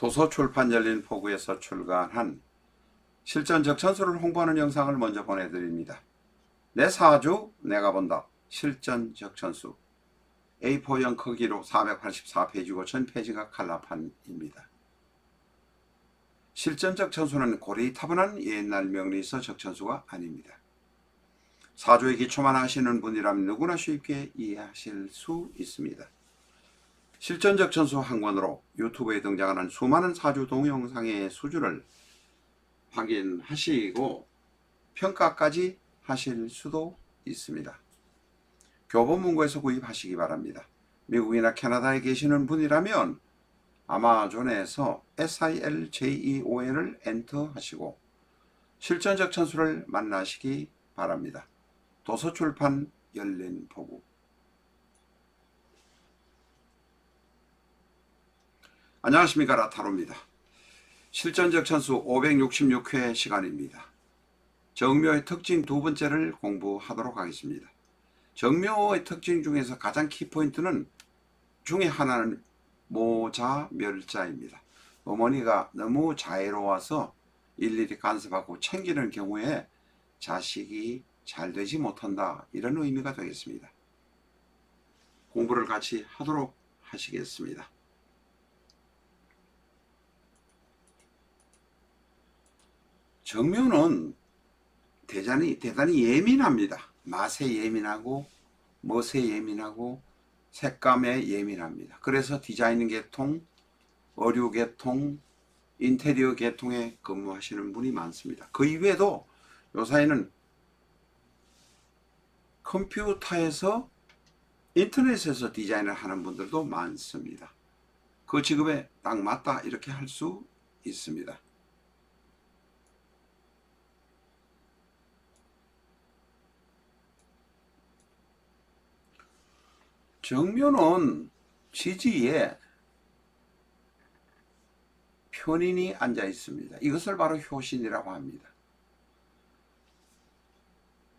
도서출판 열린포구에서 출간한 실전 적천수를 홍보하는 영상을 먼저 보내드립니다. 내 사주 내가 본다 실전 적천수 A4형 크기로 484페이지고 1000페이지가 칼라판입니다. 실전 적천수는 고리타분한 옛날 명리서 적천수가 아닙니다. 사주의 기초만 하시는 분이라면 누구나 쉽게 이해하실 수 있습니다. 실전 적천수 한 권으로 유튜브에 등장하는 수많은 사주 동영상의 수준을 확인하시고 평가까지 하실 수도 있습니다. 교보문고에서 구입하시기 바랍니다. 미국이나 캐나다에 계시는 분이라면 아마존에서 SILJEON을 엔터하시고 실전 적천수를 만나시기 바랍니다. 도서출판 열린포구. 안녕하십니까, 라타로입니다. 실전 적천수 566회 시간입니다. 정묘의 특징 두 번째를 공부하도록 하겠습니다. 정묘의 특징 중에서 가장 키포인트는 중에 하나는 모자 멸자입니다. 어머니가 너무 자애로워서 일일이 간섭하고 챙기는 경우에 자식이 잘 되지 못한다, 이런 의미가 되겠습니다. 공부를 같이 하도록 하시겠습니다. 정묘는 대단히 예민합니다. 맛에 예민하고 멋에 예민하고 색감에 예민합니다. 그래서 디자인 계통, 의류 계통, 인테리어 계통에 근무하시는 분이 많습니다. 그 이외에도 요사이는 컴퓨터에서 인터넷에서 디자인을 하는 분들도 많습니다. 그 직업에 딱 맞다 이렇게 할 수 있습니다. 정묘는 지지에 편인이 앉아 있습니다. 이것을 바로 효신이라고 합니다.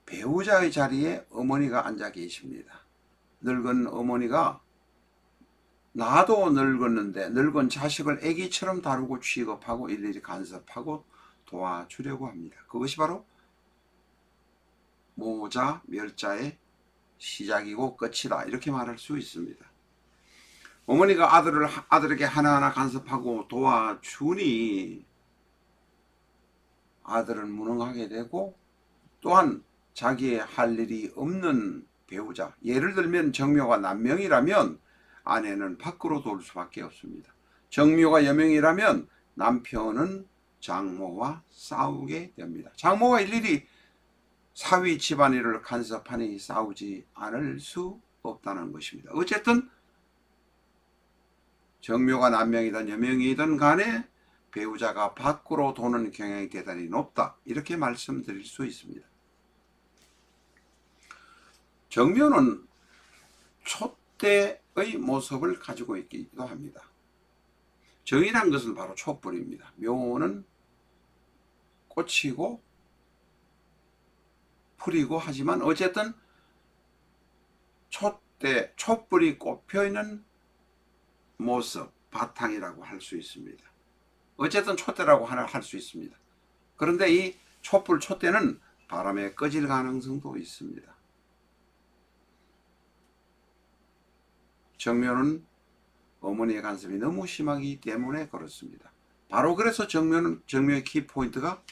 배우자의 자리에 어머니가 앉아 계십니다. 늙은 어머니가 나도 늙었는데 늙은 자식을 아기처럼 다루고 취급하고 일일이 간섭하고 도와주려고 합니다. 그것이 바로 모자 멸자의 시작이고 끝이다, 이렇게 말할 수 있습니다. 어머니가 아들에게 하나하나 간섭하고 도와주니 아들은 무능하게 되고, 또한 자기의 할 일이 없는 배우자, 예를 들면 정묘가 남명이라면 아내는 밖으로 돌 수밖에 없습니다. 정묘가 여명이라면 남편은 장모와 싸우게 됩니다. 장모가 일일이 사위 집안일을 간섭하니 싸우지 않을 수 없다는 것입니다. 어쨌든 정묘가 남명이든 여명이든 간에 배우자가 밖으로 도는 경향이 대단히 높다, 이렇게 말씀드릴 수 있습니다. 정묘는 촛대의 모습을 가지고 있기도 합니다. 정이란 것은 바로 촛불입니다. 묘는 꽃이고 풀이고 하지만 어쨌든 촛불이 꼽혀있는 모습, 바탕이라고 할 수 있습니다. 어쨌든 촛대라고 할 수 있습니다. 그런데 이 촛대는 바람에 꺼질 가능성도 있습니다. 정묘는 어머니의 간섭이 너무 심하기 때문에 그렇습니다. 바로 그래서 정묘의 키포인트가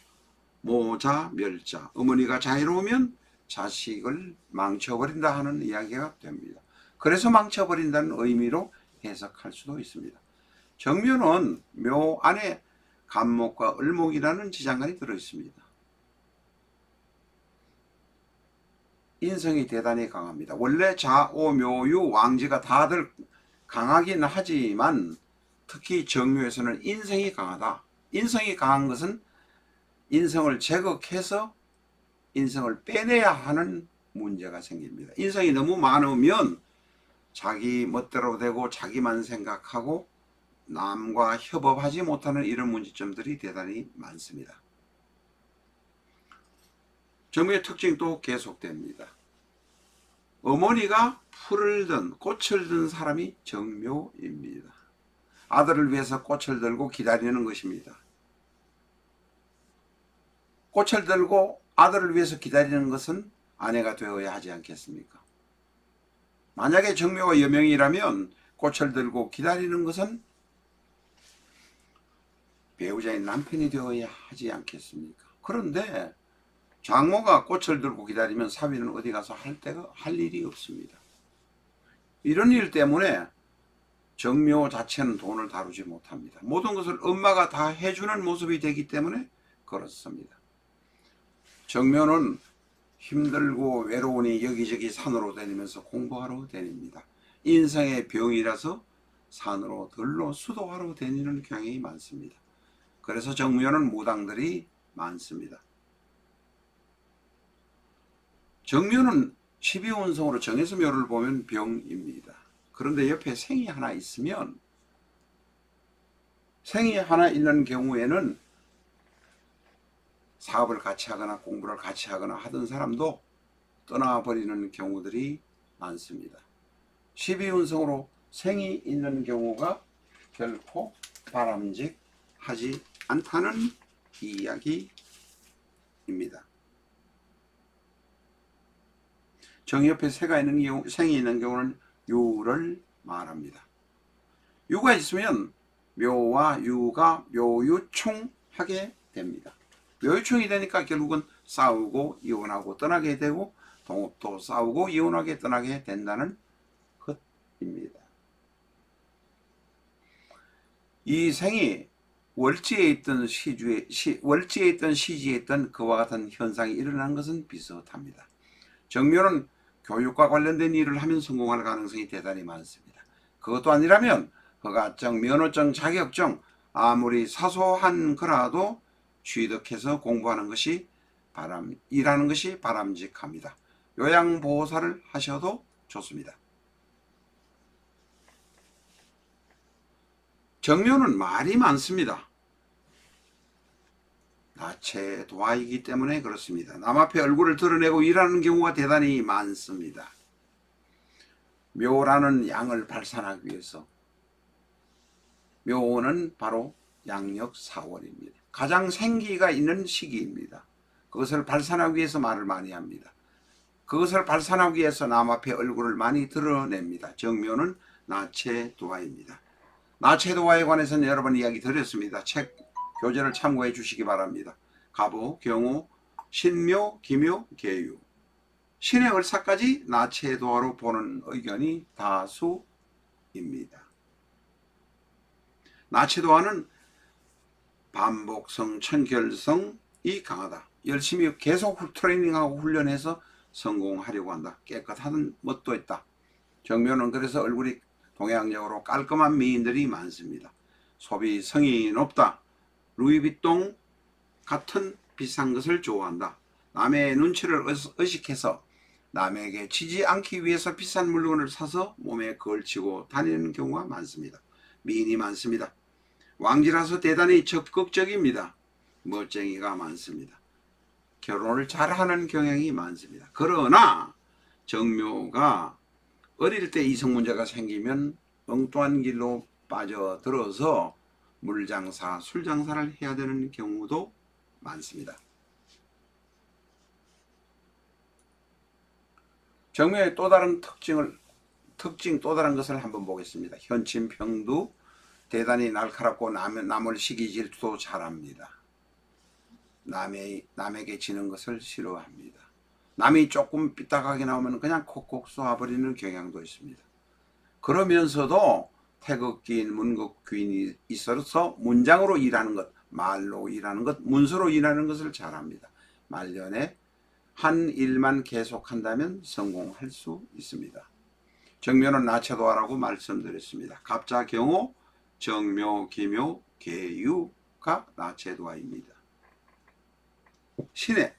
모자 멸자, 어머니가 자유로우면 자식을 망쳐버린다 하는 이야기가 됩니다. 그래서 망쳐버린다는 의미로 해석할 수도 있습니다. 정묘는 묘 안에 간목과 을목이라는 지장간이 들어있습니다. 인성이 대단히 강합니다. 원래 좌오 묘유 왕지가 다들 강하긴 하지만 특히 정묘에서는 인성이 강하다. 인성이 강한 것은 인성을 제거해서 인성을 빼내야 하는 문제가 생깁니다. 인성이 너무 많으면 자기 멋대로 되고 자기만 생각하고 남과 협업하지 못하는 이런 문제점들이 대단히 많습니다. 정묘의 특징도 계속됩니다. 어머니가 풀을 든 꽃을 든 사람이 정묘입니다. 아들을 위해서 꽃을 들고 기다리는 것입니다. 꽃을 들고 아들을 위해서 기다리는 것은 아내가 되어야 하지 않겠습니까? 만약에 정묘가 여명이라면 꽃을 들고 기다리는 것은 배우자인 남편이 되어야 하지 않겠습니까? 그런데 장모가 꽃을 들고 기다리면 사위는 어디 가서 할 일이 없습니다. 이런 일 때문에 정묘 자체는 돈을 다루지 못합니다. 모든 것을 엄마가 다 해주는 모습이 되기 때문에 그렇습니다. 정묘는 힘들고 외로우니 여기저기 산으로 다니면서 공부하러 다닙니다. 인생의 병이라서 산으로 들로 수도하러 다니는 경향이 많습니다. 그래서 정묘는 무당들이 많습니다. 정묘는 12운성으로 정해서 묘를 보면 병입니다. 그런데 옆에 생이 하나 있으면, 생이 하나 있는 경우에는 사업을 같이 하거나 공부를 같이 하거나 하던 사람도 떠나버리는 경우들이 많습니다. 12운성으로 생이 있는 경우가 결코 바람직하지 않다는 이야기입니다. 정 옆에 생이 있는 경우는 유를 말합니다. 유가 있으면 묘와 유가 묘유충하게 됩니다. 묘유충이 되니까 결국은 싸우고 이혼하고 떠나게 되고, 동업도 싸우고 이혼하게 떠나게 된다는 것입니다. 이 생이 월지에 있던 시지에 있던 그와 같은 현상이 일어나는 것은 비슷합니다. 정묘는 교육과 관련된 일을 하면 성공할 가능성이 대단히 많습니다. 그것도 아니라면 허가증, 면허증, 자격증 아무리 사소한 거라도 취득해서 공부하는 것이 일하는 것이 바람직합니다. 요양보호사를 하셔도 좋습니다. 정묘는 말이 많습니다. 나체도화이기 때문에 그렇습니다. 남 앞에 얼굴을 드러내고 일하는 경우가 대단히 많습니다. 묘라는 양을 발산하기 위해서, 묘는 바로 양력 4월입니다. 가장 생기가 있는 시기입니다. 그것을 발산하기 위해서 말을 많이 합니다. 그것을 발산하기 위해서 남 앞에 얼굴을 많이 드러냅니다. 정묘는 나체도화입니다. 나체도화에 관해서는 여러 번 이야기 드렸습니다. 책 교재를 참고해 주시기 바랍니다. 가보, 경우, 신묘, 기묘, 계유, 신의 을사까지 나체도화로 보는 의견이 다수입니다. 나체도화는 반복성, 청결성이 강하다. 열심히 계속 트레이닝하고 훈련해서 성공하려고 한다. 깨끗한 멋도 있다. 정묘는 그래서 얼굴이 동양적으로 깔끔한 미인들이 많습니다. 소비성이 높다. 루이비통 같은 비싼 것을 좋아한다. 남의 눈치를 의식해서 남에게 치지 않기 위해서 비싼 물건을 사서 몸에 걸치고 다니는 경우가 많습니다. 미인이 많습니다. 왕지라서 대단히 적극적입니다. 멋쟁이가 많습니다. 결혼을 잘하는 경향이 많습니다. 그러나 정묘가 어릴 때 이성 문제가 생기면 엉뚱한 길로 빠져들어서 물장사, 술장사를 해야 되는 경우도 많습니다. 정묘의 또 다른 또 다른 것을 한번 보겠습니다. 현침평두, 대단히 날카롭고 남을 시기 질투도 잘합니다. 남에게 지는 것을 싫어합니다. 남이 조금 삐딱하게 나오면 그냥 콕콕 쏘아버리는 경향도 있습니다. 그러면서도 태극기인, 문극귀인이 있어서 문장으로 일하는 것, 말로 일하는 것, 문서로 일하는 것을 잘합니다. 말년에 한 일만 계속한다면 성공할 수 있습니다. 정묘는 나체도화라고 말씀드렸습니다. 갑자, 경호, 정묘, 기묘, 계유가 나체도화입니다. 신의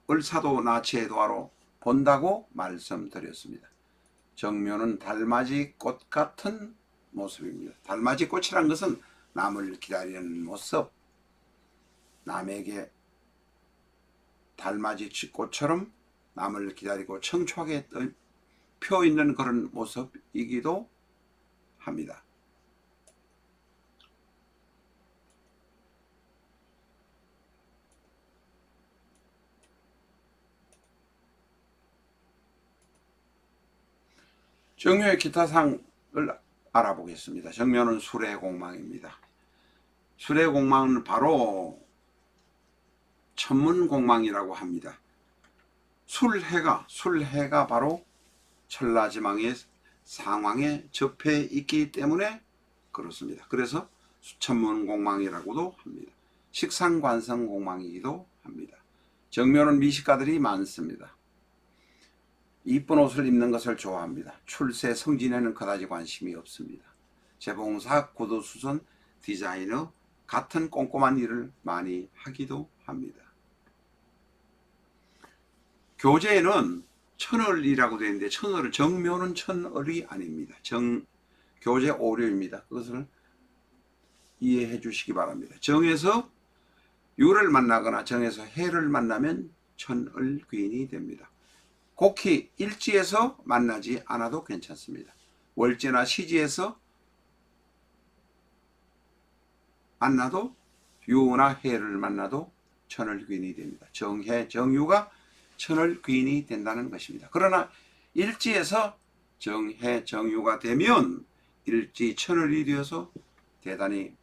을사도 나체도화로 본다고 말씀드렸습니다. 정묘는 달맞이 꽃 같은 모습입니다. 달맞이 꽃이란 것은 남을 기다리는 모습, 남에게 달맞이 꽃처럼 남을 기다리고 청초하게 펴 있는 그런 모습이기도 합니다. 정묘의 기타 상을 알아보겠습니다. 정묘는 술의 공망입니다. 술의 공망은 바로 천문공망이라고 합니다. 술해가 바로 천라지망의 상황에 접해 있기 때문에 그렇습니다. 그래서 천문공망이라고도 합니다. 식상관성공망이기도 합니다. 정묘는 미식가들이 많습니다. 이쁜 옷을 입는 것을 좋아합니다. 출세 성진에는 그다지 관심이 없습니다. 재봉사, 구두수선, 디자이너 같은 꼼꼼한 일을 많이 하기도 합니다. 교재에는 천을이라고 되어 있는데 천을은 정묘는 천을이 아닙니다. 교재 오류입니다. 그것을 이해해 주시기 바랍니다. 정에서 유를 만나거나 정에서 해를 만나면 천을귀인이 됩니다. 곡히 일지에서 만나지 않아도 괜찮습니다. 월지나 시지에서 만나도 유나 해를 만나도 천을귀인이 됩니다. 정해, 정유가 천을귀인이 된다는 것입니다. 그러나 일지에서 정해, 정유가 되면 일지 천을이 되어서 대단히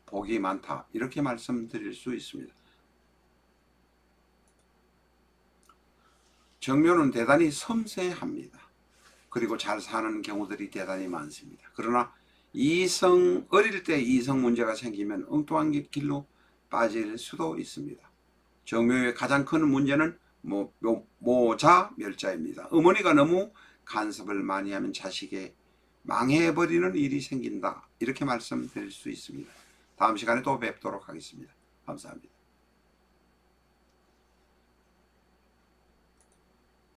복이 많다, 이렇게 말씀드릴 수 있습니다. 정묘는 대단히 섬세합니다. 그리고 잘 사는 경우들이 대단히 많습니다. 그러나 어릴 때 이성 문제가 생기면 엉뚱한 길로 빠질 수도 있습니다. 정묘의 가장 큰 문제는 모자 멸자입니다. 어머니가 너무 간섭을 많이 하면 자식이 망해버리는 일이 생긴다, 이렇게 말씀드릴 수 있습니다. 다음 시간에 또 뵙도록 하겠습니다. 감사합니다.